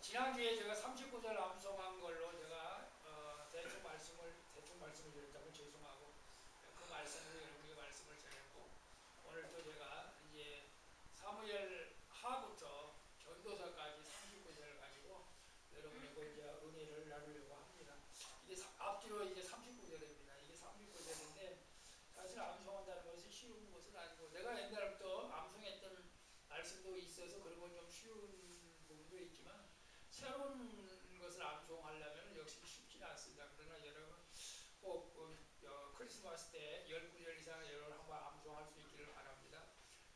지난주에 제가 39절 암송한 걸로 제가 대충 말씀을 드렸다면 죄송하고 그 말씀으로 여러분에게 말씀을 전했고 오늘 또 제가 이제 사무엘 하부터 전도서까지 39절을 가지고 여러분에게 이제 은혜를 나누려고 합니다. 이게 앞뒤로 이제 39절입니다. 이게 39절인데 사실 암송한다는 것이 쉬운 것은 아니고 내가 옛날부터 암송했던 말씀도 있어서 그런 건 좀 쉬운 부분도 있지만 새로운 것을 암송하려면 역시 쉽지 않습니다. 그러나 여러분 꼭 크리스마스 때 19절 이상 여러분 한번 암송할 수 있기를 바랍니다.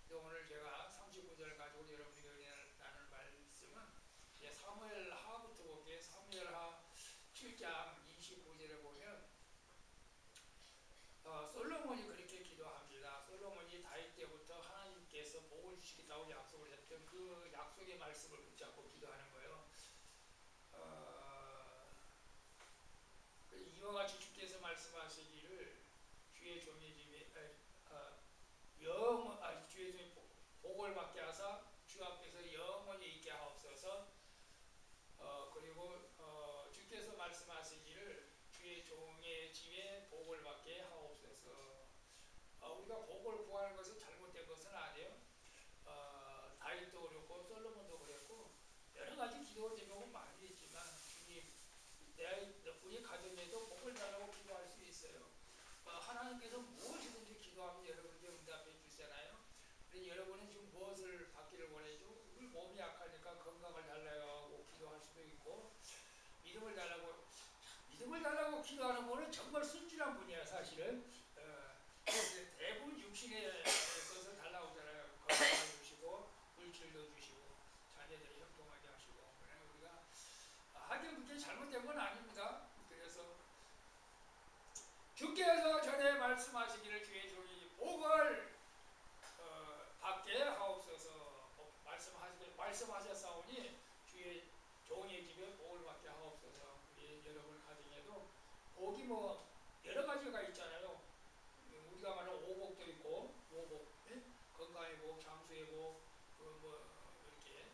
오늘 제가 39절 가지고 여러분에게 나눌 말씀은 사무엘 하부터 볼게요. 사무엘 하 7장 29절에 보면 솔로몬이 그렇게 기도합니다. 솔로몬이 다윗 때부터 하나님께서 복을 주시겠다고 약속을 했던 그 약속의 말씀을 붙잡고 기도하는 거예요. 이와 같이 주께서 말씀하시기를 주의 종의 집에 주의 종의 복을 받게 하사 주 앞에서 영원히 있게 하옵소서. 그리고 주께서 말씀하시기를 주의 종의 집에 복을 받게 하옵소서. 우리가 복을 구하는 것은 잘못된 것은 아니에요. 다윗도 그렇고 솔로몬도 그랬고 여러 가지 기도 제목은 많이 있지만 주님 우리 가정에도 복을 달라고 기도할 수 있어요. 하나님께서 무엇이든지 기도하면 여러분에게 응답해 주잖아요. 그래서 여러분은 지금 무엇을 받기를 원해죠? 우리 몸이 약하니까 건강을 달라고 기도할 수도 있고 믿음을 달라고 기도하는 분은 정말 순진한 분이야 사실은. 대부분 육신의 것을 달라고 하잖아요. 건강을 주시고 물질도 주시고 자녀들을 형통하게 하시고. 우리가 하긴 그게 잘못된 건 아닙니다. 그래서 주께서 전에 말씀하시기를 주의 종이 복을 받게 하옵소서. 말씀하셨사오니 주의 종의 집에 복을 받게 하옵소서. 우리 여러분 가정에도 복이 뭐 여러 가지가 있잖아요. 우리가 말하는 오복도 있고 오복, 건강의 복, 장수의 복, 이렇게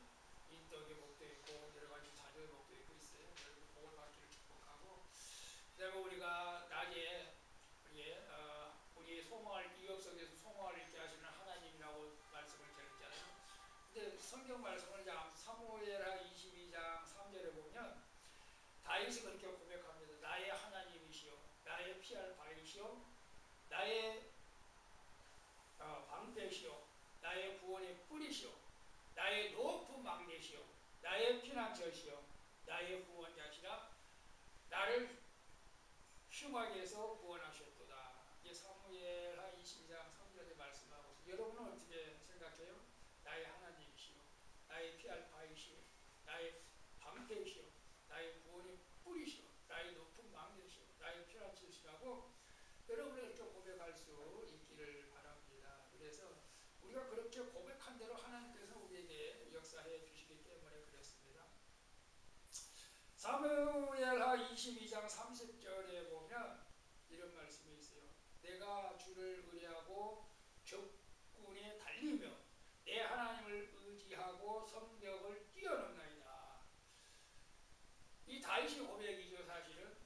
인덕의 복도 있고 여러 가지 자녀의 복도 있고 있어요. 여러분 복을 받기를 축복하고 그다음에 우리가 낮에 우리 소망을 이역 속에서 소망을 잃게 하시는 하나님이라고 말씀을 드렸잖아요. 근데 성경 말씀을 사무엘하 22장 3절에 보면 다윗이 그렇게 고백합니다. 나의 하나님이시여, 나의 피할 바위시여, 나의 방패시여, 나의 구원의 뿌리시여, 나의 높은 망대시여, 나의 피난처시여, 나의 구원자시라 나를 흉악에 해서 구원하셨도다. 이게 사무엘하 22장 3절에 말씀하고 여러분은 어떻게 생각해요? 나의 하나님이시여, 나의 피할 바위시여, 나의 방패시여, 나의 구원의 뿌리시여, 나의 높은 망대시여, 나의 피난처시라고 여러분이 이렇게 고백할 수 있기를 바랍니다. 그래서 우리가 그렇게 고백한 대로 하나님께서 우리에게 역사해 주시기 때문에 그렇습니다. 사무엘하 22장 30절에 보면 이런 말씀이 있어요. 내가 주를 의뢰하고 적군에 달리며 내 하나님을 의지하고 성벽을 뛰어넘나이다. 이 다윗의 고백이죠. 사실은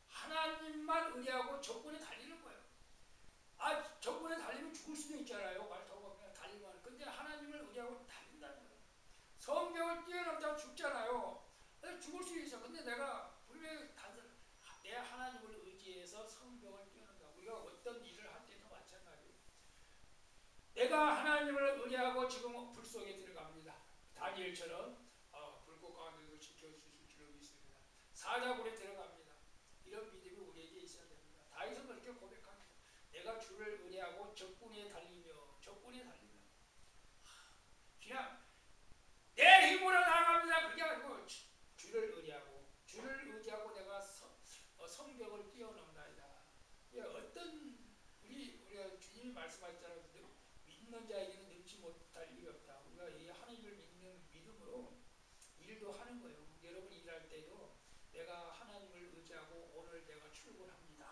하나님만 의뢰하고 적군에 달리는 거예요. 적군에 달리면 죽을 수도 있잖아요. 말타고 그냥 달리면. 근데 하나님을 의뢰하고 달린다는 거예요. 성벽을 뛰어넘다 죽잖아요. 죽을 수 있어. 근데 내가 분명히 내 하나님을 의지해서 성벽을 뛰어넘다. 우리가 어떤 일을 할 때도 마찬가지예요. 내가 하나님을 의뢰하고 지금 불 속에 들어갑니다. 다니엘처럼 불꽃 가운데도 지켜주실 줄로 믿습니다. 사자굴에 들어갑니다. 이런 믿음이 우리에게 있어야 됩니다. 다윗은 그렇게 고백합니다. 내가 주를 의뢰하고 적군에 달리며 그냥 내 힘으로 나아갑니다. 그게 아니고 주를 의지하고 내가 성벽을 뛰어넘나이다. 어떤 우리가 주님이 말씀하셨잖아요. 믿는 자에게는 능치 못할 일이 없다. 우리가 이 하나님을 믿는 믿음으로 일도 하는 거예요. 여러분 일할 때도 내가 하나님을 의지하고 오늘 내가 출근합니다.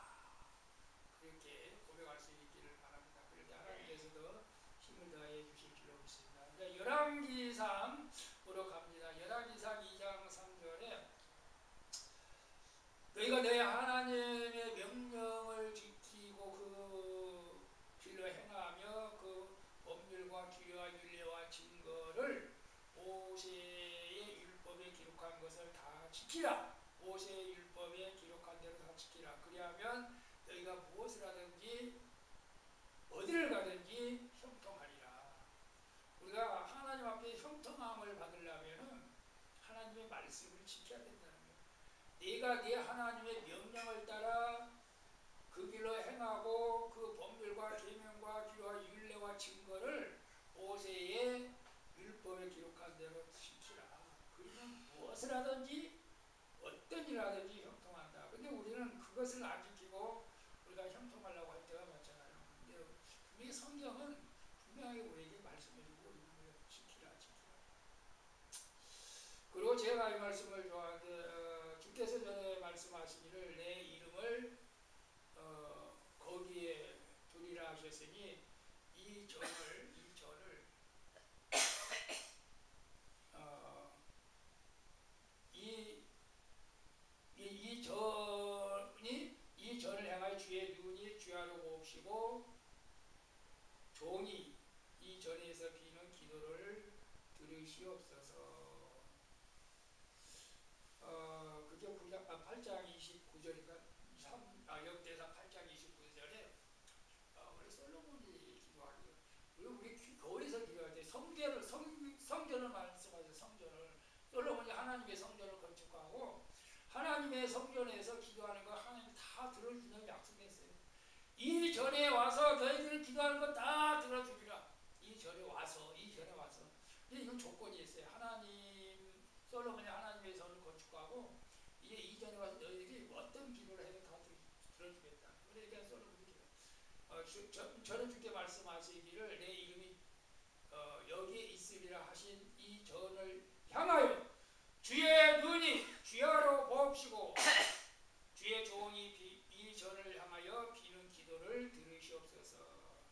그렇게 고백할 수 있기를 바랍니다. 그럴 때 하나님께서도 힘을 더해 주실 줄로 믿습니다. 열왕기상으로 갑니다. 열왕기상 2장 3절 너희가 너희 하나님의 명령을 지키고 그 길로 행하며 그 법률과 규례와 율례와 증거를 모세의 율법에 기록한 것을 다 지키라. 모세의 율법에 기록한 대로 다 지키라. 그리하면 너희가 무엇을 하든지 어디를 가든지 형통하리라. 우리가 하나님 앞에 형통함을 받으려면 하나님의 말씀을 지켜야 된다는 거예요. 네가 네 하나님의 명령을 따라 그 길로 행하고 그 법률과 계명과 규례와 율례와 증거를 모세의 율법에 기록한 대로 지키라. 그러면 무엇을 하든지 어떤 일을 하든지 형통한다. 근데 우리는 그것을 안 지키고 우리가 형통하려고 할 때가 많잖아요. 근데 분명히 성경은 분명하게 우리에게 말씀해주고 지키라 지키라. 그리고 제가 이 말씀을 좋아하는데 주께서 전에 말씀하시기를 내 이름을 거기에 두리라 하셨으니 이 전을 이 전을 행하여 주의 눈이 주야로 봅시고 종이 이 전에서 비는 기도를 들으시옵소서. 그게 8장 29절인가 역대상 8장 29절에 우리 솔로몬이 기도하기를 우리 거기서 기도할 때 성전을 말씀하죠. 성전을 솔로몬이 하나님의 성전을 건축하고 하나님의 성전에서 기도하는 거 하나님 다 들어준다고 약속했어요. 이 전에 와서 너희들이 기도하는 거 다 들어주리라. 이 전에 와서 근데 이건 조건이 있어요. 솔로몬이 하나님의 성을 건축하고 이제 이전에 와서 너희들이 어떤 기도를 해도 다 들어주겠다. 그러니까 솔로몬이 저는 주께 말씀하시기를 내 이름이 여기에 있으리라 하신 이 전을 향하여 주의 눈이 주야로 보옵시고 주의 종이 이 전을 향하여 비는 기도를 들으시옵소서.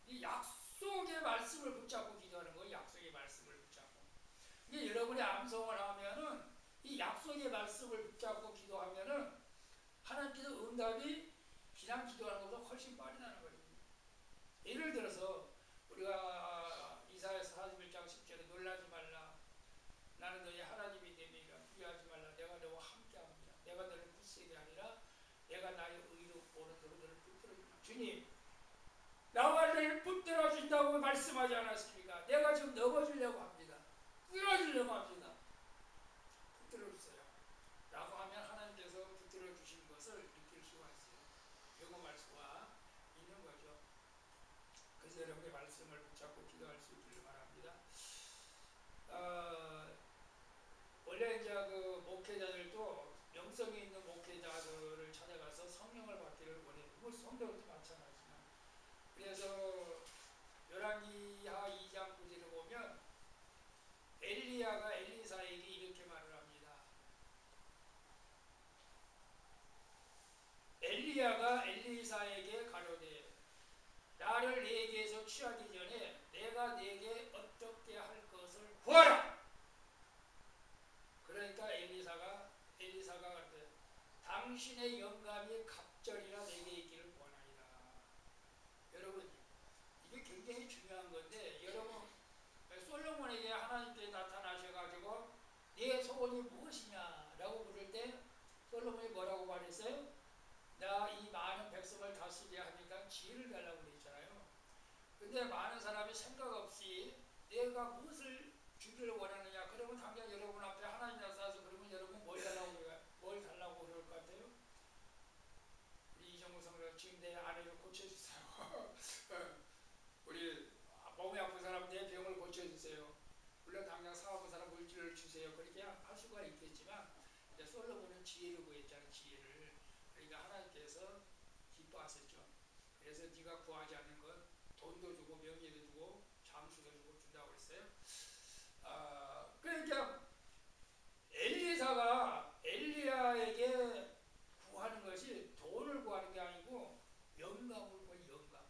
이 약속의 말씀을 붙잡고 기도하는 거예요. 약속의 말씀을 붙잡고. 이게 여러분이 암송을 하면은 이 약속의 말씀을 붙잡고 기도하면은 하나님께서 응답이 그냥 기도하는 것보다 훨씬 빨리 나는 거예요. 예를 들어서 우리가 이사야서 41장 10절에 놀라지 말라. 나는 너희 하나님이 됨이라. 두려워하지 말라. 내가 너와 함께합니다. 내가 너를 굳세게 하리라. 내가 나의 의로 오른손으로 너를 붙들어주마. 주님, 나와 너를 붙들어준다고 말씀하지 않았습니까? 내가 지금 넘어지려고 합니다. 쓰러지려고 합니다. 붙들어주세요. 라고 하면 하나님께서 붙들어주신 것을 느낄 수가 있어요. 요거 말씀과 있는 거죠. 그래서 여러분의 말씀을 붙잡고 기도할 수 있기를 바랍니다. 원래 이제 그 목회자들도 영성이 있는 목회자들을 찾아가서 성령을 받기를 원해요. 뭐 성도들도 마찬가지지만. 그래서 열왕기하 2장 9절에 보면 엘리야가 엘리사에게 이렇게 말을 합니다. 엘리야가 엘리사에게 가로되 나를 네게서 취하기 전에 내가 네게 어떻게 할 것을 구하라. 그러니까 엘리사가 그랬대. 당신의 영감이 갑절이라 내게 있기를 원하니라. 여러분 이게 굉장히 중요한 건데 여러분 솔로몬에게 하나님께 나타나셔가지고 네 소원이 무엇이냐라고 물을 때 솔로몬이 뭐라고 말했어요? 나 이 많은 백성을 다스리게 하니까 지혜를 달라고 그랬잖아요. 근데 많은 사람이 생각 없이 내가 무엇을 주기를 원하느냐 그러면 당장 여러분 앞에 하나님 나서서 그러면 여러분 뭘 달라고 그럴 것 같아요? 우리 이정우 성도 지금 내 아내를 고쳐주세요. 우리 몸이 아픈 사람 내 병을 고쳐주세요. 물론 당장 사아픈 사람 물질을 주세요. 그렇게 할 수가 있겠지만 이제 솔로몬은 지혜를 구했잖아요. 지혜를. 그러니까 하나님께서 기뻐하셨죠. 그래서 네가 구하지 않는 것 돈도 주고 명예도 주고 장수도 주고 준다고 했어요. 그러니까 엘리사가 엘리야에게 구하는 것이 돈을 구하는 게 아니고 영감을 구하는 영감.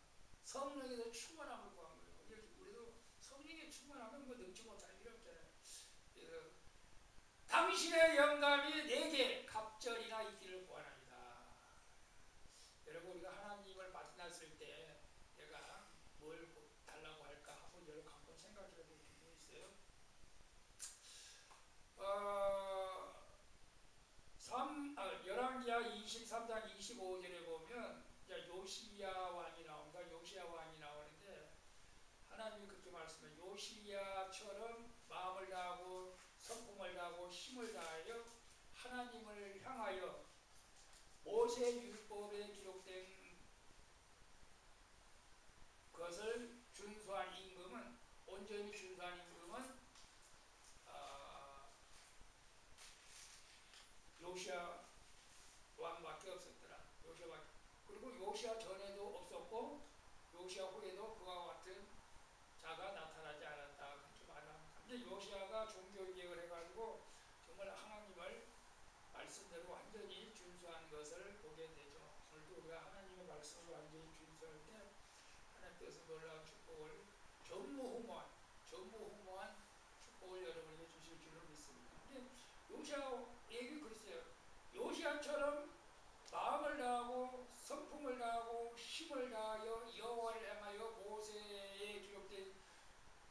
성령에서 충만함을 구한 거예요. 우리도 성령에 충만하면 뭐 능치 못할 필요 없잖아요. 당신의 영감이 내게 갑절이나 있기를 구하나이다. 있어요. 열왕기하 23장 25절에 보면 요시야 왕이 나옵니다. 요시야 왕이 나오는데 하나님이 그렇게 말씀해요. 요시야처럼 마음을 다하고 성품을 다하고 힘을 다하여 하나님을 향하여 모세 율법에 기록된 것을 준수한 임금은, 온전히 준수한 임금은 요시야 왕밖에 없었더라. 그리고 요시야 전에도 없었고 요시야 후에도 그와 같은 자가 나타나지 않았다. 그렇게 말합니다. 이제 요시야가 종교개혁을 해가지고 정말 하나님을 말씀대로 완전히 준수한 것을 보게 되죠. 오늘도 우리가 하나님의 말씀을 완전히 준수할 때 하나님께서 놀라운 축복을 전무후무한 축복을 여러분에게 주실 줄로 믿습니다. 근데 요시야 얘기 그랬어요. 요시야처럼 마음을 다하고 성품을 다하고 힘을 다하여 여호와를 향하여 모세에 기록된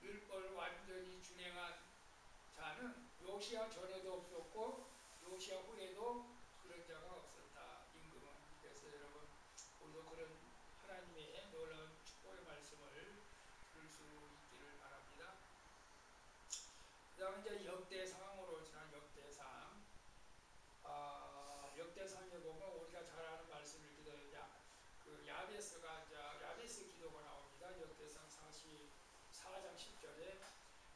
율법을 완전히 준행한 자는 요시야 전에도 없었고 요시야 후에도 그런 자가 없었다. 임금은. 그래서 여러분 우리도 그런 하나님의 놀라운 축복의 말씀을 들을 수 있기를 바랍니다. 그 다음에 이제 역대상으로 지난 역대상. 역대상에 보면 우리가 잘 아는 말씀이기도 해요. 야베스 기도가 나옵니다. 역대상 44장 10절에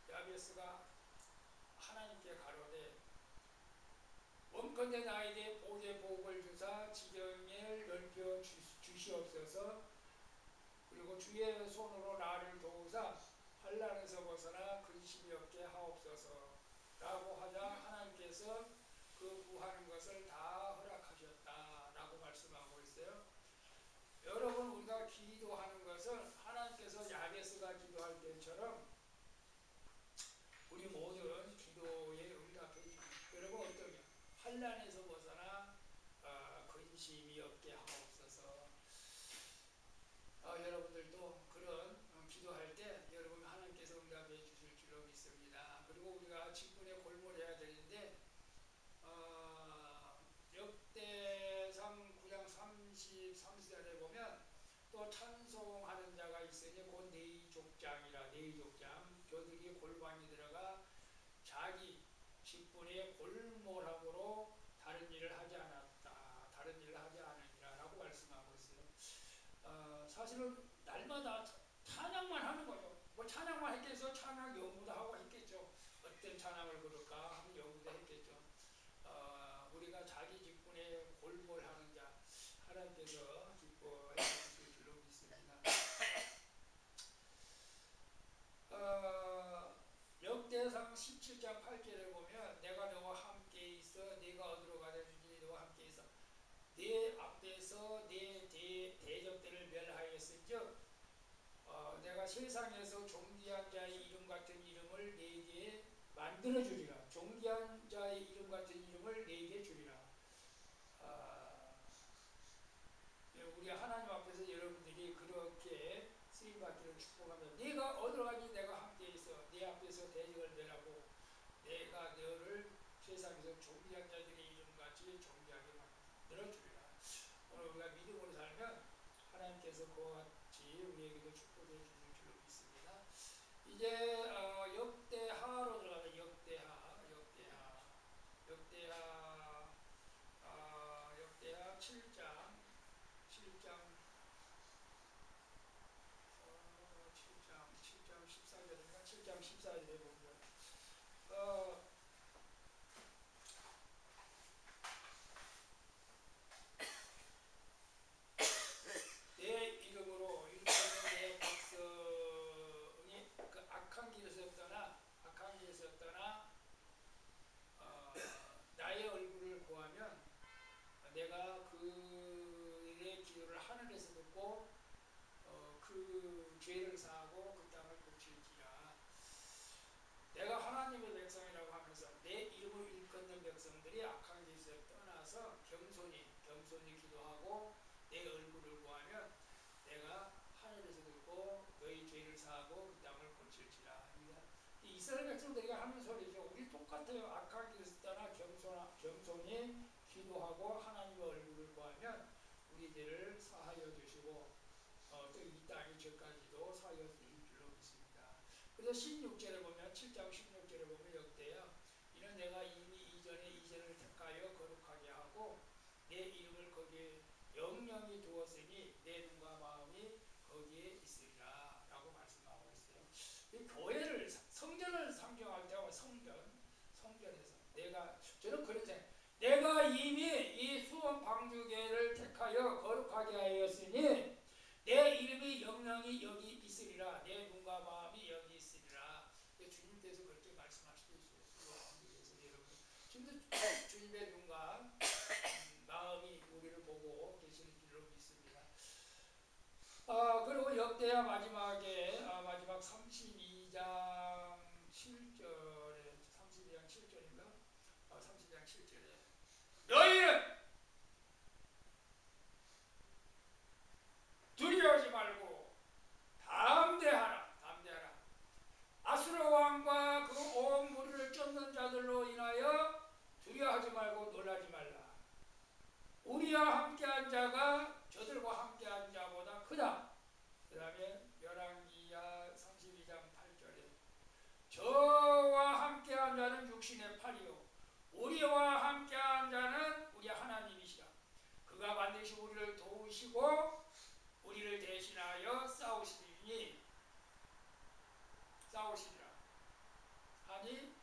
야베스가 하나님께 가로되 원컨대 나에게 복의 복을 주사 지경을 넓혀 주시옵소서. 그리고 주의 손으로 나를 도우사 환난에서 벗어나 근심이 없게 하옵소서 라고 하자 하나님께서 그 구하는 것을 다 허락하셨다 라고 말씀하고 있어요. 여러분 우리가 기도하는 것은 하나님께서 야베스가 기도할 때처럼 우리 모든 기도에 응답해 주십니다. 여러분 어떠냐? 환난에서 벗어나 근심이 없게 하옵소서. 여러분들도 그런 기도할 때 여러분 하나님께서 응답해 주실 줄로 믿습니다. 그리고 우리가 직분에 골몰해야 되는데 역대상 9장 33절에 보면 또 찬송하는 자가 있으니 곧 내의족장이라. 내의족장 교들이 골방에 들어가 자기 직분에 골몰함으로 다른 일을 하지 않았다. 다른 일을 하지 않으니라 라고 말씀하고 있어요. 사실은 날마다 찬양만 하는 거죠. 뭐 찬양만 했겠어? 찬양 연구도 하고 했겠죠. 어떤 찬양을 부를까 하는 연구도 했겠죠. 우리가 자기 직분에 골몰하는 자 하나님께서 기뻐해 주실 줄로 믿습니다. 역대상 17장 8절에 보면 내가 너와 함께 있어 네가 어디로 가든지 너와 함께 있어 네 앞에서 네 대적들을 멸하였은즉 내가 세상에서 존귀한 자의 이름 같은 이름을 네게 만들어주리라. 존귀한 자의 이름 같은 이름을 네게 주리라. 우리 하나님 앞에서 여러분들이 그렇게 쓰임받기를 축복하며 네가 어디로 가든지 내가 함께 있어 네 앞에서 대적을 멸하고 내가 너를 세상에서 존귀한 자들의 이름같이 존귀하게 만들어주리라. 오늘 우리가 믿음으로 살면 하나님께서 그와 같이 우리에게도 축복해 주실 줄로 믿습니다. 이제 역대하로 들어가면 역대하 7장 14절인가 7장 14절에 보면 내 이름으로 일컫는 내 백성이 그 악한 길에서 떠나 나의 얼굴을 구하면 내가 그의 기도를 하늘에서 듣고 그 죄를 사하고 그 땅을 고칠지라. 내가 하나님의 백성이라고 하면서 내 이름을 일컫는 백성들이 악한 길에서 떠나서 겸손히 기도하고 내 얼굴을 구하면 내가 하늘에서 듣고 너희 죄를 사하고 그 땅을 고칠지라. 이스라엘 백성들이 하는 소리죠. 우리 똑같아요. 악한 길을 떠나 겸손히 기도하고 하나님의 얼굴을 구하면 우리들을 사하여 주시고 또 이 땅의 죄까지도 사하여 주실 줄로 믿습니다. 그래서 16절에 보면 7장 16절에 보면 역대야 이는 내가 이미 이전을 택하여 거룩하게 하고 내 이름을 거기에 영영히 두었으니 내 눈과 마음이 거기에 있으리라 라고 말씀하고 있어요. 이 교회를 성전을 상징할 때와 성전에서 저는 그런 생각, 내가 이미 이 수원 방주교회를 택하여 거룩하게 하였으니 내 이름이 영영히 여기 있으리라. 내 눈과 마음이 여기 있으리라. 주님께서 그렇게 말씀하시고 있어요. 수원 방주교회에서 여러분. 지금도 주님의 눈과 마음이 우리를 보고 계시는 줄로 믿습니다. 그리고 역대야 마지막에 마지막 32장 7절에 32장 7절인가? 32장 7절에 너희는 두려워하지 말고 담대하라. 아수르 왕과 그 온 무리를 쫓는 자들로 인하여 두려워하지 말고 놀라지 말라. 우리와 함께한 자가 저들과 함께한 자보다 크다. 그 다음에 열왕기야 32장 8절에 저와 함께한 자는 육신의 팔이요 우리와 함께한 자는 우리 하나님이시라. 그가 반드시 우리를 도우시고 우리를 대신하여 싸우시리라 하니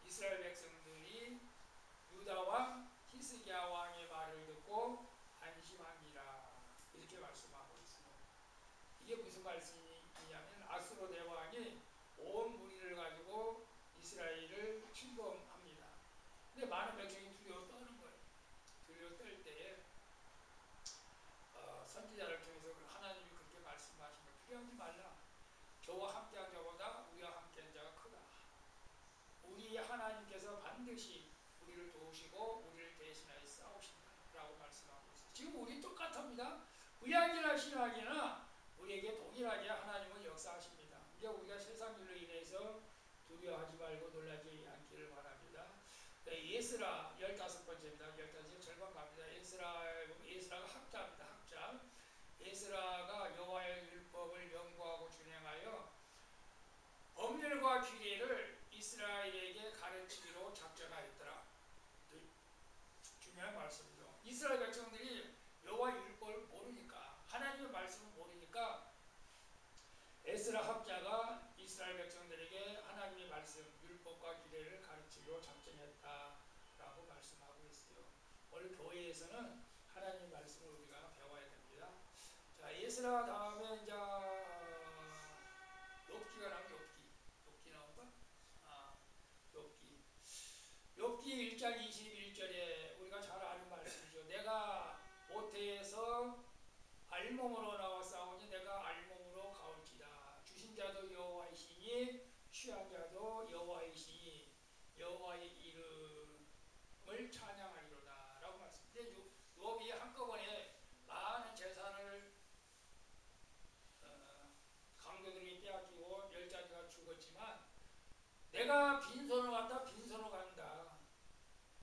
이스라엘 백성들이 유다 왕 히스기야 왕의 말을 듣고 안심하니라 이렇게 말씀하고 있습니다. 이게 무슨 말씀이냐면 아수르 대왕이 온 무리를 가지고 이스라엘을 침범합니다. 근데 많은 백성이 두려워 떠는 거예요. 두려워 떨 때에 선지자를 통해서 하나님이 그렇게 말씀하신 거예요. 두려워하지 말라. 저와 함께한 자보다 우리와 함께한 자가 크다. 우리 하나님께서 반드시 우리를 도우시고 우리를 대신하여 싸우신다라고 말씀하고 있어요. 지금 우리 똑같습니다. 구약이나 신약이나 우리에게 동일하게 하나님은 역사하십니다. 이제 우리가 세상 일로 인해서 두려워하지 말고 놀라지 않기를 바랍니다. 예스라 15번째입니다. 15번째 절반 갑니다. 예스라가 학자입니다. 학자. 예스라가 여호와의 율법을 연구하고 준행하여 법률과 규례를 이스라엘에게 가르치기로 작정하였더라. 중요한 말씀이죠. 이스라엘 백성들이 여호와의 율법을 모르니까 하나님의 말씀을 모르니까 에스라 학자가 이스라엘 백성들에게 하나님의 말씀, 율법과 규례를 가르치기로 작정했다라고 말씀하고 있어요. 오늘 교회에서는 하나님의 말씀을 우리가 배워야 됩니다. 자, 에스라 다음에 이제 욥기가 나오면 욥기 나온가? 욥기 1장 21절에 우리가 잘 아는 말씀이죠. 내가 모태에서 알몸으로 나와 싸우니 내가 알몸으로 가올지다. 주신 자도 여호와이시니 취한 자도 여호와이시니 여호와의 이름을 찬양하리로다 라고 말씀합니다. 욥이 한꺼번에 많은 재산을 강도들이 빼앗기고 10자녀가 죽었지만 내가 빈손으로 왔다 빈손으로 간다.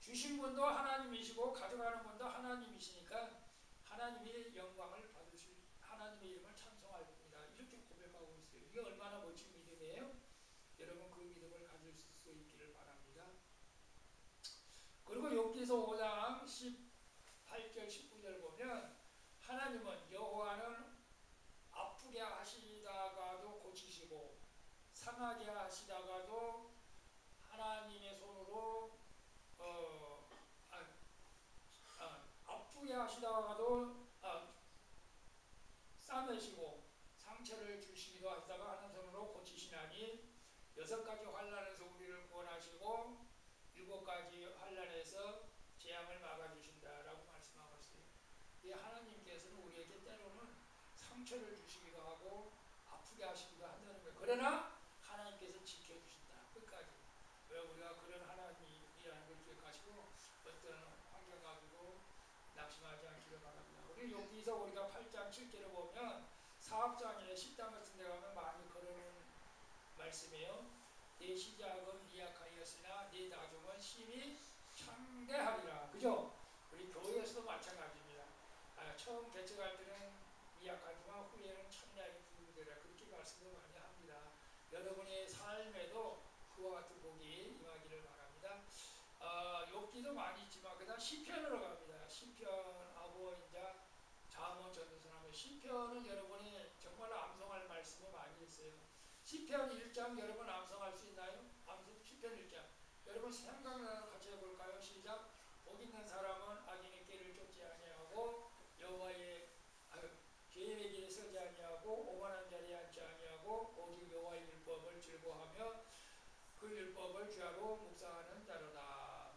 주신 분도 하나님이시고 가져가는 분도 하나님이시니까 하나님의 영광을 받으실 하나님의 이름을 찬송할 뿐이다. 이렇게 고백하고 있어요. 이게 얼마나 멋진 믿음이에요? 여러분 그 믿음을 가질 수 있기를 바랍니다. 그리고 욥기서 5장 18절 19절 보면 하나님은 여호와는 아프게 하시다가도 고치시고 상하게 하시다가도 하나님의 손으로 아프게 하시다가도 싸매시고 상처를 주시기도 하시다가 하는 손으로 고치시나니 6가지 환난에서 우리를 구원하시고 7가지 환난에서 재앙을 막아주신다라고 말씀하고 있어요. 이 하나님께서는 우리에게 때로는 상처를 주시기도 하고 아프게 하시기도 한다는 거예요. 그러나 하나님께서 지켜주신다. 끝까지. 왜 우리가 그런 하나님이라는 걸 기억하시고 어떤 환경 가지고 낙심하지 않기를 바랍니다. 우리 여기서 우리가 8장 7절을 보면 사업장에 식당 같은 데 가면 많이 그러는 말씀이에요. 대신 열심히 창대하리라. 그죠? 우리 교회에서도 마찬가지입니다. 처음 개척할 때는 미약하지만 후에는 찬양이 부르되라. 그렇게 말씀을 많이 합니다. 여러분의 삶에도 그와 같은 복이 임하기를 바랍니다. 욥기도 많이 있지만 그다음 시편으로 갑니다. 시편하고 이제 잠언 전도서하고 시편은 여러분이 정말 암송할 말씀이 많이 있어요. 시편 1장 여러분 암송할 수 있나요? 시편 1장 여러분 생각나는 같이 해볼까요? 시작. 복 있는 사람은 악인의 길을 쫓지 아니하고 여호와의 계획의 길에 서지 아니하고 오만한 자리에 앉지 아니하고 오직 여호와의 율법을 즐거워하며 그 율법을 주야로 묵상하는 자로다.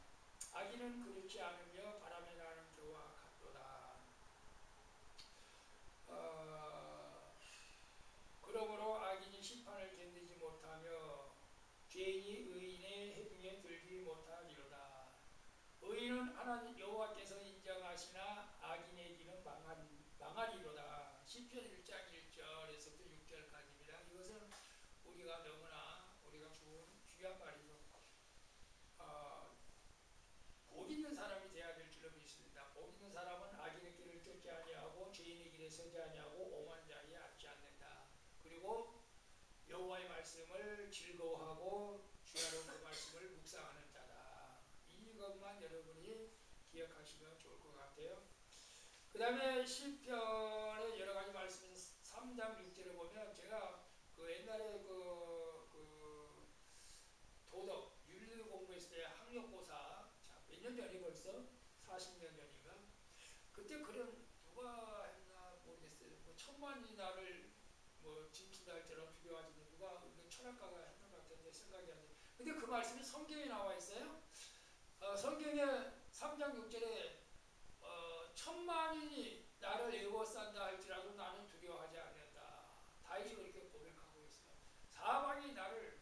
악인은 그렇지 않으며 바람에 나는 겨와 같도다. 그러므로 악인이 심판을 견디지 못하며 죄인이 의인의 해중에 들지 못하리로다. 의인은 하나님 여호와께서 인정하시나 악인의 길은 망하리로다. 시편 1장 1절에서부터 6절까지입니다. 이것은 우리가 너무나 우리가 중요한 말이죠. 복 있는 사람이 되어야 될 줄로 믿습니다. 복 있는 사람은 악인의 길을 쫓지 아니하고 죄인의 길에 서지 아니하고 오만 자리에 앉지 않는다. 그리고 여호와의 말씀을 즐거워하고 주야로 그 말씀을 묵상하는 자다. 이것만 여러분이 기억하시면 좋을 것 같아요. 그 다음에 시편의 여러 가지 말씀이 3장 6절에 보면 제가 그 옛날에 도덕 윤리 공부했을 때 학력고사 몇 년 전이 벌써 40년 전인가 그때 그런 누가 했나 모르겠어요. 뭐 천만이 나를 뭐 지킨다 할처럼 두려워하지 누가 철학가가 했는 것 같은데 생각이 안 나요. 근데 그 말씀이 성경에 나와 있어요. 성경에 3장 6절에 천만인이 나를 에워싼다 할지라도 나는 두려워하지 않는다. 다윗이 그렇게 고백하고 있어요. 사방이 나를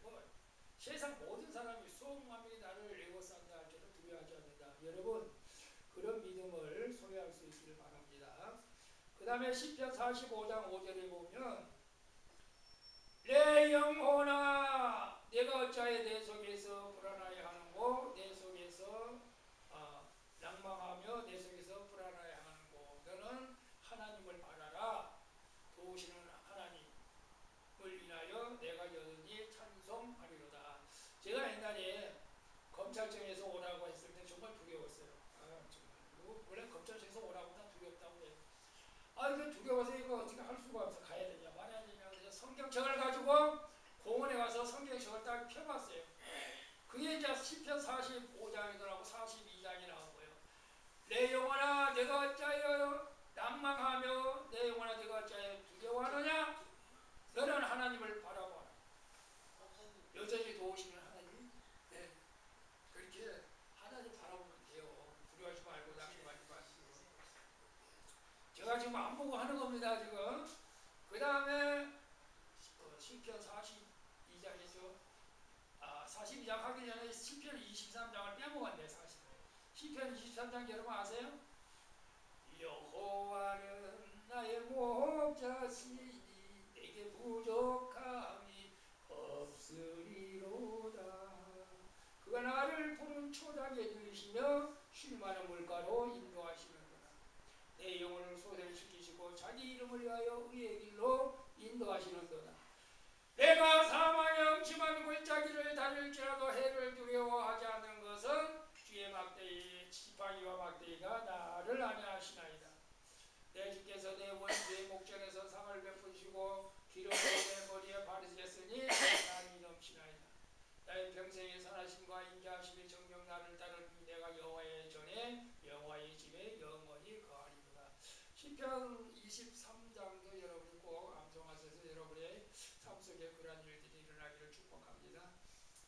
세상 모든 사람이 수억만 명이 나를 에워싼다 할지라도 두려워하지 않는다. 여러분 그런 믿음을 소유할 수 있기를 바랍니다. 그 다음에 시편 45장 5절에 보면 내 영혼아 내가 어찌하여 내 속에서 불안하여 하는고 내 속에서 낭망하며 내 속에서 불안하여 하는고 너는 하나님을 바라라. 도우시는 하나님을 인하여 내가 여전히 찬송하리로다. 제가 옛날에 검찰청에서 오라고 했을 때 정말 두려웠어요. 정말. 원래 검찰청에서 오라고 다 두렵다고 해요. 이거 두려워서 이거 어떻게 할 수가 없어. 가야 되냐 말아야 되냐. 그래서 성경책을 가지고 공원에 가서 성경책을 딱 펴봤어요. 그게 이제 시편 45장이더라고 42장이 나오고요. 내 영혼아 내가 어찌하여 낭망하며 내 영혼아 내가 어찌하여 두려워하느냐. 너는 하나님을 바라보라. 여전히 도우시는 하나님. 네. 그렇게 하나님 바라보면 돼요. 두려워하지 말고 낙심하지 마시고. 제가 지금 안 보고 하는 겁니다. 지금. 그 다음에 시편 42장이죠. 42장 하기 전에 시편 23장을 빼먹었네. 사실 시편 23장 여러분 아세요? 여호와는 나의 목자시니 내게 부족함이 없으리로다. 그가 나를 푸른 초장에 들이시며 쉴만한 물가로 인도하시는구나. 내 영혼을 소생시키시고 자기 이름을 위하여 의의 길로 인도하시는도다. 내가 사망의 음침한 골짜기를 다닐지라도 해를 두려워하지 않는 것은 주의 막대기 지팡이와 막대기가 나를 안위하시나이다. 내 주께서 내 원수의 목전에서 상을 베푸시고 기름을 내 머리에 바르셨으니 난이 넘치나이다. 나의 평생의 선하심과 인자하심의 정령 나를 따르니 내가 여호와의 전에 여호와의 집에 영원히 거하리로다. 시편 23장도 여러분이 꼭 암송하셔서 여러분의 삶 속에 그러한 일들이 일어나기를 축복합니다.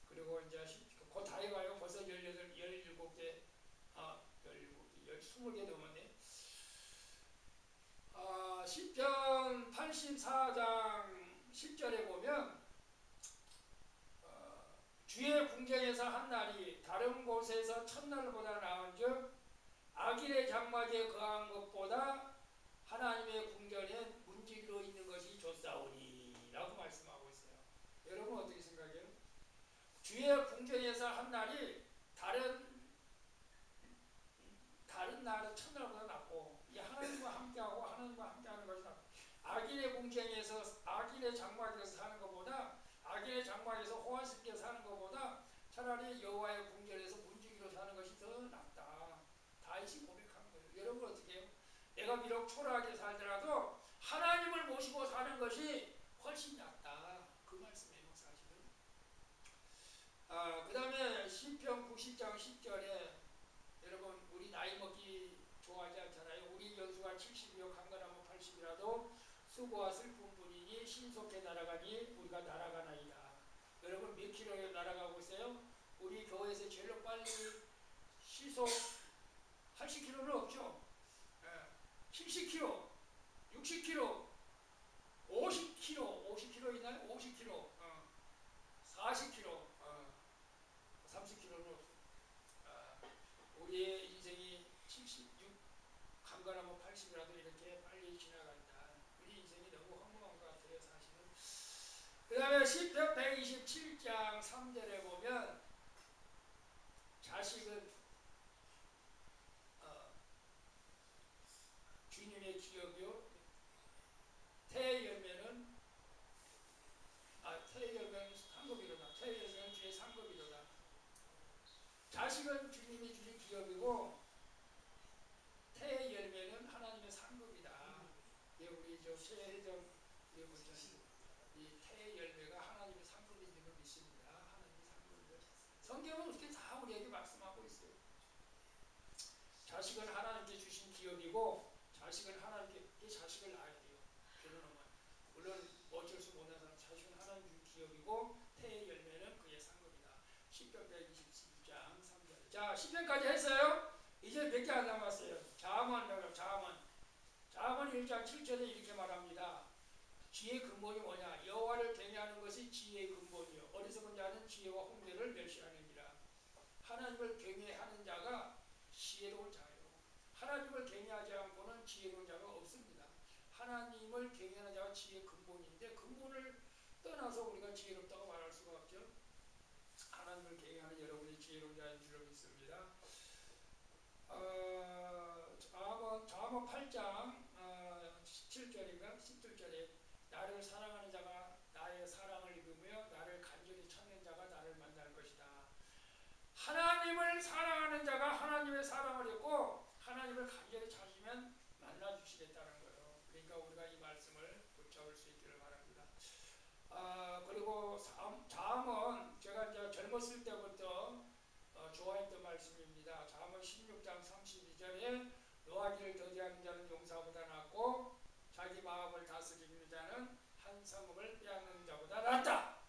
그리고 이제 곧 다 해가요. 벌써 17개 20개 넘었네. 시편 84장 10절에 보면 주의 궁정에서 한 날이 다른 곳에서 첫날보다 나은즉 악인의 장막에 거한 것보다 하나님의 궁전에 문지기로 있는 것이 좋사오니 라고 말씀하고 있어요. 여러분 어떻게 생각해요? 주의 궁전에서 한 날이 다른 나라 천날보다 낫고, 이 하나님과 함께하고 하나님과 함께하는 것이 낫고, 악인의 공쟁에서 악인의 장막에서 사는 것보다, 악인의 장막에서 호화스럽게 사는 것보다 차라리 여호와의 궁전에서 문지기로 사는 것이 더 낫다. 다윗이 고백한 거예요. 여러분 어떻게 해요? 내가 비록 초라하게 살더라도 하나님을 모시고 사는 것이 훨씬 낫다. 그 말씀이에요, 사실은. 그 다음에 시편 90장 10절에 여러분 우리 나이 먹기 좋아하지 않잖아요. 우리 연수가 70이요 강건하면 80이라도 수고와 슬픔뿐이니 신속히 날아가니 우리가 날아가나이다. 여러분 몇 킬로에 날아가고 있어요? 우리 교회에서 제일 빨리 시속 80킬로는 없죠. 70킬로, 60킬로, 50킬로, 50킬로 있나요? 50킬로, 40킬로, 30킬로는 없어요. 우리의 인생이 76, 강건하면 80이라도 이렇게 빨리 지나간다. 우리 인생이 너무 허무한 것 같아요, 사실은. 그 다음에 시편 127장 3절에 보면 자식은 주님의 기업이요, 태의 열매는 상급이로다. 태의 열매는 주의 상급이로다. 자식은 주님이 주신 기업이고 태의 열매는 하나님의 상급이다. 예, 우리 저 최혜정 이 태의 열매가 하나님의 상급인 줄을 믿습니다. 하나님의 상급을 성경은 어떻게 다 우리에게 말씀하고 있어요. 자식은 하나님께 주신 기업이고 자식은 하나님께 자식을 낳아야 돼요. 결혼하면 물론 어쩔 수 못하는 사람 자식은 하나님 준 기업이고 태의 열매는 그의 상급이다. 시편 127장 3절. 자, 시편까지 했어요. 이제 몇 개 안 남았어요. 잠언 1장 7절에 이렇게 말합니다. 지혜의 근본이 뭐냐? 여호와를 경외하는 것이 지혜의 근본이요 어리석은 자는 지혜와 홍례를 멸시하느니라. 하나님을 경외하는 자가 지혜로운 자예요. 하나님을 경외하지 않고는 지혜로운 자가 없습니다. 하나님을 경외하는 자가 지혜의 근본인데 근본을 떠나서 우리가 지혜롭다고 말할 수가 없죠. 하나님을 경외하는 여러분이 지혜로운 자인 줄로 믿습니다. 잠언 8장 17절인가 17절에 나를 사랑하는 자가 나의 사랑을 입으며 나를 간절히 찾는 자가 나를 만날 것이다. 하나님을 사랑하는 자가 하나님의 사랑을 입고 하나님을 간절히 찾으면 만나주시겠다는 거예요. 그러니까 우리가 이 말씀을 붙잡을 수 있기를 바랍니다. 그리고 잠언 제가 이제 젊었을 때부터 좋아했던 말씀입니다. 잠언 16장 32절에 노하기를 더디하는 자는 용사보다 낫고 자기 마음을 다스리는 자는 한 성읍을 빼앗는 자보다 낫다.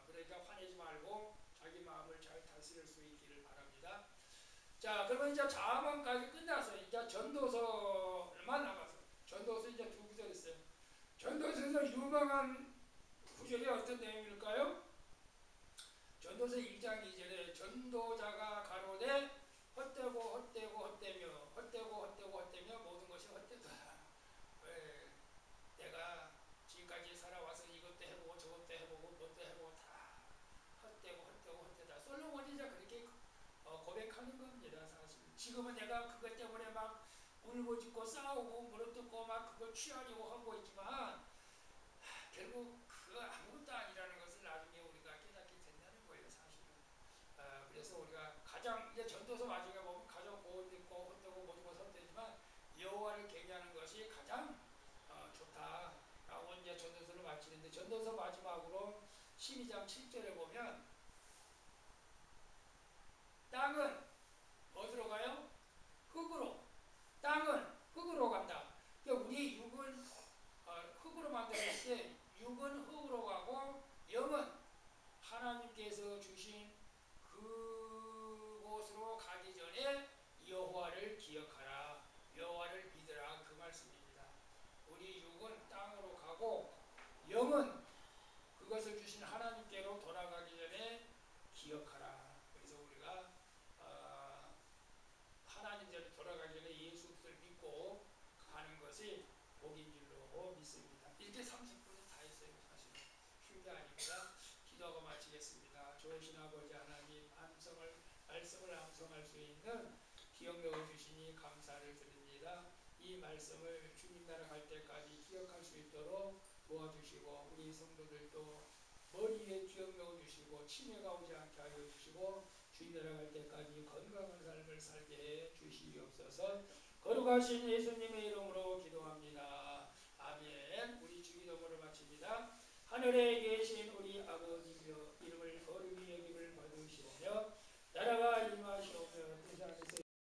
그러니까 화내지 말고 자기 마음을 잘 다스릴 수 있기를 바랍니다. 자, 그러면 이제 잠언까지 끝나서 이제 전도서만 남았어요. 전도서 이제 두 구절 있어요. 전도서에서 유명한 구절이 어떤 내용일까요? 전도서 1장 2절에 전도자가 가로되 헛되고 헛되고 헛되며 모든 것이 헛되다. 내가 지금까지 살아와서 이것도 해보고 저것도 해보고 뭣도 해보고 다 헛되다. 솔로몬이 이제 그렇게 고백하는 겁니다. 사실 지금은 내가 그것 때문에 막 울고짖고 싸우고 무릎 꿇고 막 그걸 취하려고 하고 있지만 결국 그 아무것도 아니라는 것을 나중에 우리가 깨닫게 된다는 거예요, 사실은. 그래서 우리가 가장 이제 전도서 마지막에 보면 가장 고운되고 헛되고 모든 것은 헛되지만 여호와를 경외하는 것이 가장 좋다라고 이제 전도서를 마치는데 전도서 마지막으로 12장 7절에 보면 땅은 어디로 가요? 흙으로. 땅은 흙으로 간다. 그러니까 우리 육은 흙으로 만들었을 때 육은 흙으로 가고 영은 하나님께서 주신 그곳으로 가기 전에 여호와를 기억하라. 여호와를 믿으라. 그 말씀입니다. 우리 육은 땅으로 가고 영은 그것을 주신 하나님께로 돌아가기 전에 기억하라. 그래서 우리가 하나님께로 돌아가기 전에 예수 그리스도를 믿고 가는 것이 복인 줄로 믿습니다. 이렇게 30분이 다 했어요. 사실 쉬운 게 아닙니다. 기도하고 마치겠습니다. 좋으신 아버지 하나님, 말씀을 기억력을 주시니 감사를 드립니다. 이 말씀을 주님 나라 갈 때까지 기억할 수 있도록 도와주시고 우리 성도들도 머리에 기억력을 주시고 치매가 오지 않게 하여 주시고 주님 나라 갈 때까지 건강한 삶을 살게 해 주시옵소서. 거룩하신 예수님의 이름으로 기도합니다. 아멘. 우리 주기도문을 마칩니다. 하늘에 계신 우리 아버지여 이름을 거룩히 여김을 받으시오며 나라가 임하시오